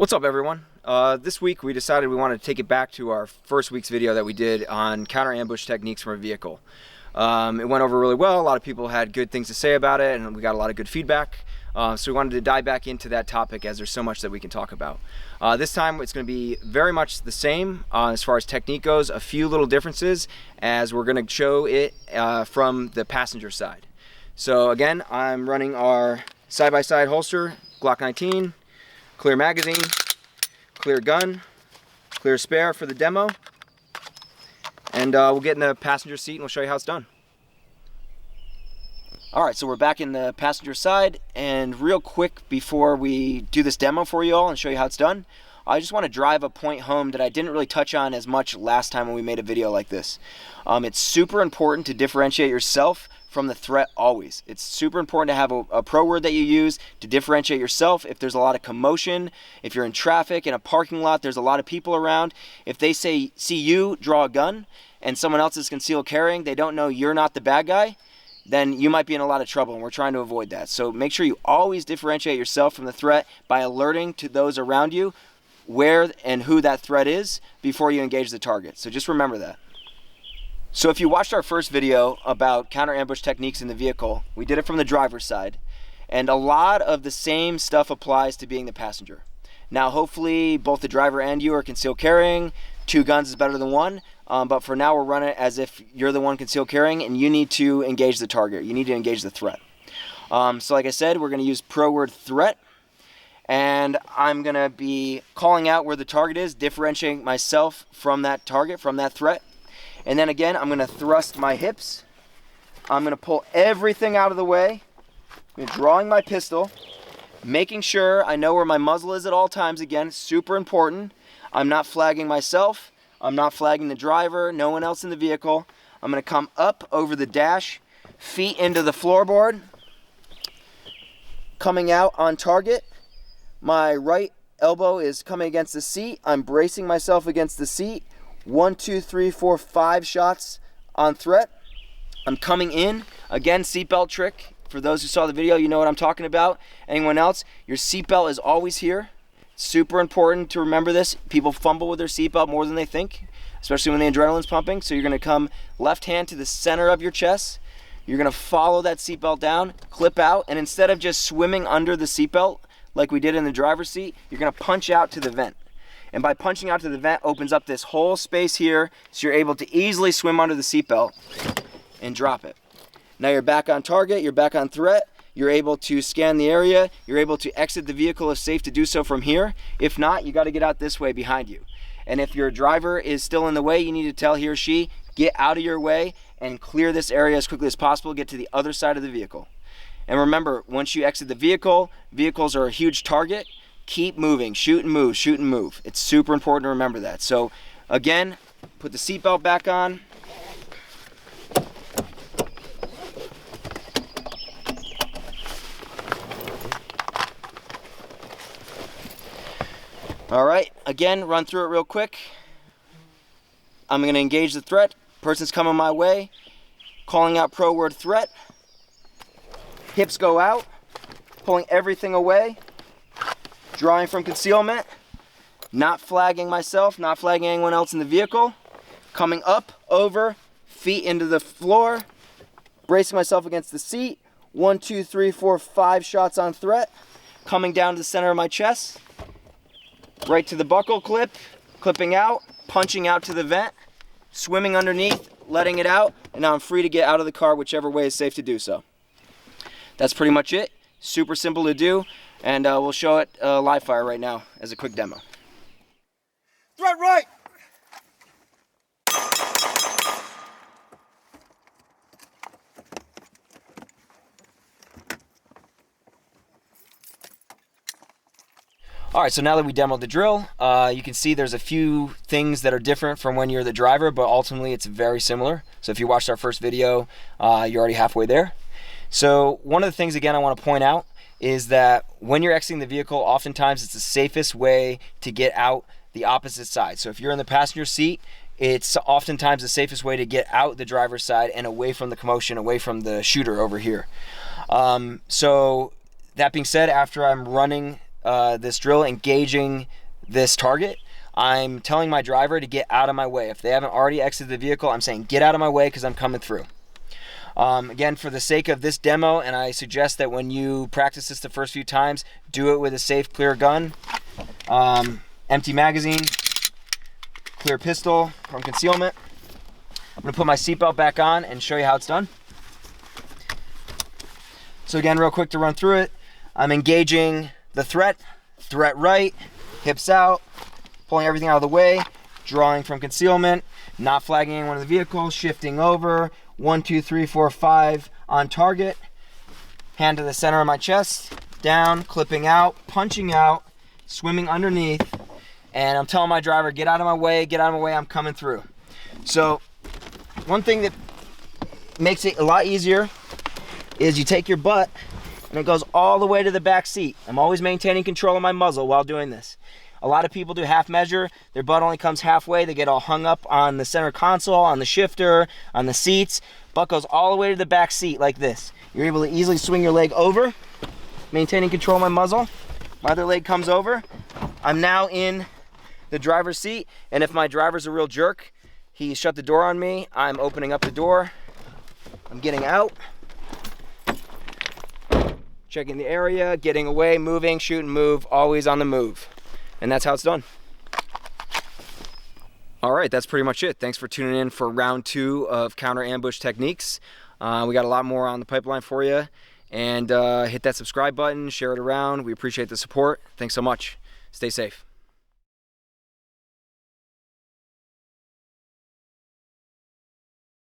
What's up, everyone? This week we decided we wanted to take it back to our first week's video that we did on counter ambush techniques from a vehicle. It went over really well. A lot of people had good things to say about it, and we got a lot of good feedback. So we wanted to dive back into that topic as there's so much that we can talk about. This time it's going to be very much the same as far as technique goes, a few little differences as we're going to show it from the passenger side. So again, I'm running our side-by-side holster, Glock 19, clear magazine, clear gun, clear spare for the demo, and we'll get in the passenger seat and we'll show you how it's done. Alright, so we're back in the passenger side, and real quick before we do this demo for you all and show you how it's done, I just want to drive a point home that I didn't really touch on as much last time when we made a video like this. It's super important to differentiate yourself from the threat always. It's super important to have a pro word that you use to differentiate yourself. If there's a lot of commotion, if you're in traffic, in a parking lot, there's a lot of people around, if they see you draw a gun and someone else is concealed carrying, they don't know you're not the bad guy, then you might be in a lot of trouble, and we're trying to avoid that. So make sure you always differentiate yourself from the threat by alerting to those around you where and who that threat is before you engage the target. So just remember that. So if you watched our first video about counter ambush techniques in the vehicle, we did it from the driver's side, and a lot of the same stuff applies to being the passenger. Now hopefully both the driver and you are concealed carrying. 2 guns is better than 1, but for now we're running it as if you're the one concealed carrying and you need to engage the target. You need to engage the threat. So like I said, we're going to use pro word threat, and I'm going to be calling out where the target is, differentiating myself from that target, from that threat. And then again, I'm going to thrust my hips. I'm going to pull everything out of the way. I'm drawing my pistol, making sure I know where my muzzle is at all times. Again, super important. I'm not flagging myself. I'm not flagging the driver, no one else in the vehicle. I'm going to come up over the dash, feet into the floorboard, coming out on target. My right elbow is coming against the seat. I'm bracing myself against the seat. 1, 2, 3, 4, 5 shots on threat. I'm coming in. Again, seatbelt trick. For those who saw the video, you know what I'm talking about. Anyone else, your seatbelt is always here. Super important to remember this. People fumble with their seatbelt more than they think, especially when the adrenaline's pumping. So you're going to come left hand to the center of your chest. You're going to follow that seatbelt down, clip out, and instead of just swimming under the seatbelt like we did in the driver's seat, you're going to punch out to the vent. And by punching out to the vent opens up this whole space here, so you're able to easily swim under the seatbelt and drop it. Now you're back on target, you're back on threat, you're able to scan the area, you're able to exit the vehicle if safe to do so from here. If not, you got to get out this way behind you. And if your driver is still in the way, you need to tell he or she, get out of your way and clear this area as quickly as possible, get to the other side of the vehicle. And remember, once you exit the vehicle, vehicles are a huge target. Keep moving, shoot and move, shoot and move. It's super important to remember that. So again, put the seatbelt back on. All right, again, run through it real quick. I'm going to engage the threat. Person's coming my way. Calling out pro word threat. Hips go out. Pulling everything away. Drawing from concealment, not flagging myself, not flagging anyone else in the vehicle, coming up, over, feet into the floor, bracing myself against the seat, 1, 2, 3, 4, 5 shots on threat, coming down to the center of my chest, right to the buckle clip, clipping out, punching out to the vent, swimming underneath, letting it out, and now I'm free to get out of the car whichever way is safe to do so. That's pretty much it. Super simple to do. And we'll show it live fire right now as a quick demo. Threat right! Alright, so now that we demoed the drill, you can see there's a few things that are different from when you're the driver, but ultimately it's very similar. So if you watched our first video, you're already halfway there. So one of the things, again, I want to point out is that when you're exiting the vehicle, oftentimes it's the safest way to get out the opposite side. So if you're in the passenger seat, it's oftentimes the safest way to get out the driver's side and away from the commotion, away from the shooter over here. So that being said, after I'm running this drill engaging this target, I'm telling my driver to get out of my way. If they haven't already exited the vehicle, I'm saying get out of my way because I'm coming through. Again, for the sake of this demo, and I suggest that when you practice this the first few times, do it with a safe, clear gun, empty magazine, clear pistol from concealment. I'm gonna put my seatbelt back on and show you how it's done. So again, real quick to run through it, I'm engaging the threat right, hips out, pulling everything out of the way, drawing from concealment, not flagging anyone in the vehicle, shifting over, 1, 2, 3, 4, 5 on target, hand to the center of my chest, down, clipping out, punching out, swimming underneath, and I'm telling my driver, get out of my way, I'm coming through. So one thing that makes it a lot easier is you take your butt and it goes all the way to the back seat. I'm always maintaining control of my muzzle while doing this. A lot of people do half measure, their butt only comes halfway, they get all hung up on the center console, on the shifter, on the seats. Butt goes all the way to the back seat like this. You're able to easily swing your leg over, maintaining control of my muzzle. My other leg comes over. I'm now in the driver's seat, and if my driver's a real jerk, he shut the door on me, I'm opening up the door, I'm getting out, checking the area, getting away, moving, shoot and move, always on the move. And that's how it's done. All right, that's pretty much it. Thanks for tuning in for round 2 of counter ambush techniques. We got a lot more on the pipeline for you. And hit that subscribe button, share it around. We appreciate the support. Thanks so much. Stay safe.